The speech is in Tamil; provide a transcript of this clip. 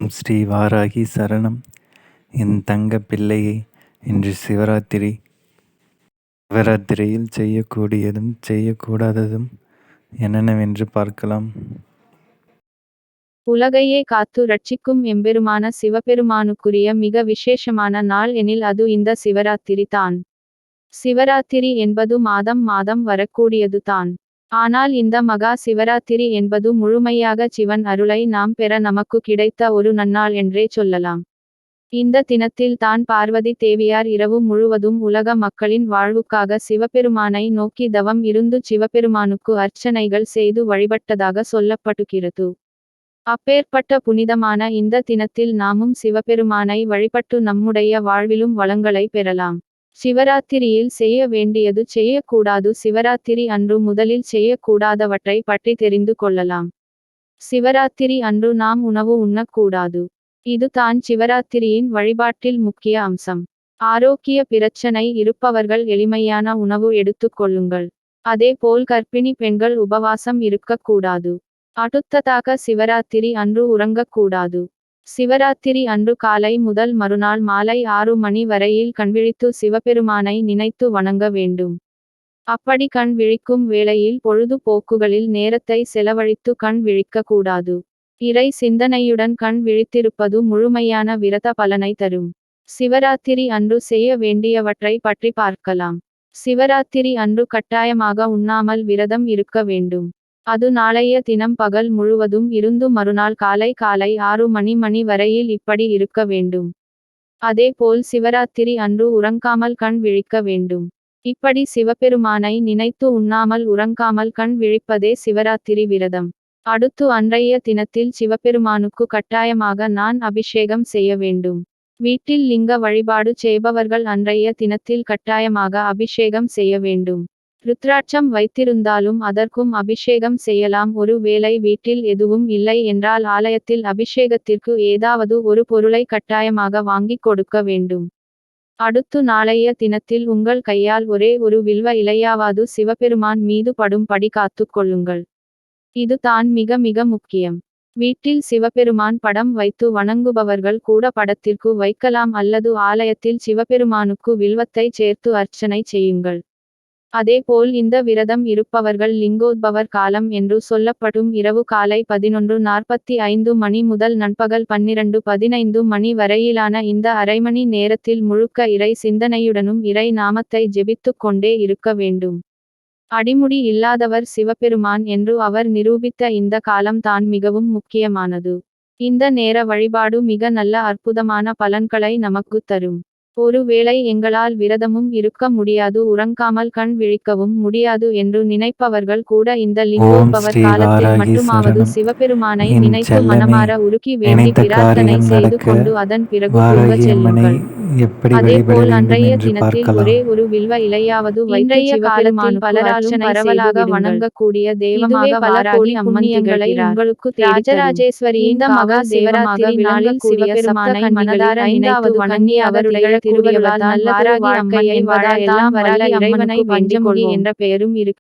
ஸ்ரீ வாராகி சரணம். என் தங்க பிள்ளையே, இன்று சிவராத்திரி. சிவராத்திரியில் செய்யக்கூடியதும் செய்யக்கூடாததும் என்னென்னவென்று பார்க்கலாம். உலகையே காத்து ரட்சிக்கும் எம்பெருமான சிவபெருமானுக்குரிய மிக விசேஷமான நாள் எனில் அது இந்த சிவராத்திரி தான். சிவராத்திரி என்பது மாதம் மாதம் வரக்கூடியது தான். ஆனால் இந்த மகா சிவராத்திரி என்பது முழுமையாக சிவன் அருளை நாம் பெற நமக்கு கிடைத்த ஒரு நன்னாள் என்றே சொல்லலாம். இந்த தினத்தில் தான் பார்வதி தேவியார் இரவு முழுவதும் உலக மக்களின் வாழ்வுக்காக சிவபெருமானை நோக்கி தவம் இருந்து சிவபெருமானுக்கு அர்ச்சனைகள் செய்து வழிபட்டதாக சொல்லப்படுகிறது. அப்பேற்பட்ட புனிதமான இந்த தினத்தில் நாமும் சிவபெருமானை வழிபட்டு நம்முடைய வாழ்விலும் வளங்களை பெறலாம். சிவராத்திரியில் செய்ய வேண்டியது செய்யக்கூடாது. சிவராத்திரி அன்று முதலில் செய்யக்கூடாதவற்றை பற்றி தெரிந்து கொள்ளலாம். சிவராத்திரி அன்று நாம் உணவு உண்ணக்கூடாது. இது தான் சிவராத்திரியின் வழிபாட்டில் முக்கிய அம்சம். ஆரோக்கிய பிரச்சனை இருப்பவர்கள் எளிமையான உணவு எடுத்துக் கொள்ளுங்கள். அதேபோல் கர்ப்பிணி பெண்கள் உபவாசம் இருக்கக்கூடாது. அடுத்ததாக சிவராத்திரி அன்று உறங்கக்கூடாது. சிவராத்திரி அன்று காலை முதல் மறுநாள் மாலை 6 மணி வரையில் கண்விழித்து சிவபெருமானை நினைத்து வணங்க வேண்டும். அப்படி கண் விழிக்கும் வேளையில் பொழுது போக்குகளில் நேரத்தை செலவழித்து கண் விழிக்கக்கூடாது. இறை சிந்தனையுடன் கண் விழித்திருப்பது முழுமையான விரத பலனை தரும். சிவராத்திரி அன்று செய்ய வேண்டியவற்றை பற்றி பார்க்கலாம். சிவராத்திரி அன்று கட்டாயமாக உண்ணாமல் விரதம் இருக்க வேண்டும். அது நாளைய தினம் பகல் முழுவதும் இருந்து மறுநாள் காலை 6 மணி வரையில் இப்படி இருக்க வேண்டும். அதேபோல் சிவராத்திரி அன்று உறங்காமல் கண் விழிக்க வேண்டும். இப்படி சிவபெருமானை நினைத்து உண்ணாமல் உறங்காமல் கண் விழிப்பதே சிவராத்திரி விரதம். அடுத்து அன்றைய தினத்தில் சிவபெருமானுக்கு கட்டாயமாக நான் அபிஷேகம் செய்ய வேண்டும். வீட்டில் லிங்க வழிபாடு செய்பவர்கள் அன்றைய தினத்தில் கட்டாயமாக அபிஷேகம் செய்ய வேண்டும். ருத்ராட்சம் வைத்திருந்தாலும் அதற்கும் அபிஷேகம் செய்யலாம். ஒரு வேளை வீட்டில் எதுவும் இல்லை என்றால் ஆலயத்தில் அபிஷேகத்திற்கு ஏதாவது ஒரு பொருளை கட்டாயமாக வாங்கிக் கொடுக்க வேண்டும். அடுத்து நாளைய தினத்தில் உங்கள் கையால் ஒரே ஒரு வில்வ இலையாவது சிவபெருமான் மீது படும்படி காத்துக் கொள்ளுங்கள். இது தான் மிக மிக முக்கியம். வீட்டில் சிவபெருமான் படம் வைத்து வணங்குபவர்கள் கூட படத்திற்கு வைக்கலாம் அல்லது ஆலயத்தில் சிவபெருமானுக்கு வில்வத்தை சேர்த்து அர்ச்சனை செய்யுங்கள். அதேபோல் இந்த விரதம் இருப்பவர்கள் லிங்கோத்பவர் காலம் என்று சொல்லப்படும் இரவு காலை 11:45 மணி முதல் நண்பகல் 12:15 மணி வரையிலான இந்த அரைமணி நேரத்தில் முழுக்க இறை சிந்தனையுடனும் இறை நாமத்தை ஜெபித்துக் கொண்டே இருக்க வேண்டும். அடிமுடி இல்லாதவர் சிவபெருமான் என்று அவர் நிரூபித்த இந்த காலம் தான் மிகவும் முக்கியமானது. இந்த நேர வழிபாடு மிக நல்ல அற்புதமான பலன்களை நமக்கு தரும். ஒருவேளை எங்களால் விரதமும் இருக்க முடியாது, உறங்காமல் கண் விழிக்கவும் முடியாது என்று நினைப்பவர்கள் கூட இந்த லிங்கோத்பவர் காலத்தில் மட்டுமாவது சிவபெருமானை நினைத்து மனமாற உருக்கி வேண்டி பிரார்த்தனை செய்து கொண்டு அதன் பிறகு தூங்க செல்லுங்கள். அதேபோல் அன்றைய தினத்தில் ஒரே ஒரு வில்வ இலையாவது வைத்து சிவபெருமான் பலராலும் பரவலாக வணங்கக்கூடிய தெய்வமாக வாராகி அம்மன்களை உங்களுக்கு ராஜராஜேஸ்வரி இந்த மகா சிவராத்திரி நாளில் சிவபெருமானை மனதார நினைத்து வணங்கி அவருடைய திருவருளால் நல்ல வாராகி அம்மன் என்பதால் எல்லாம் வராகி இறைவனை வஞ்சமுகி என்ற பெயரும் இருக்கு.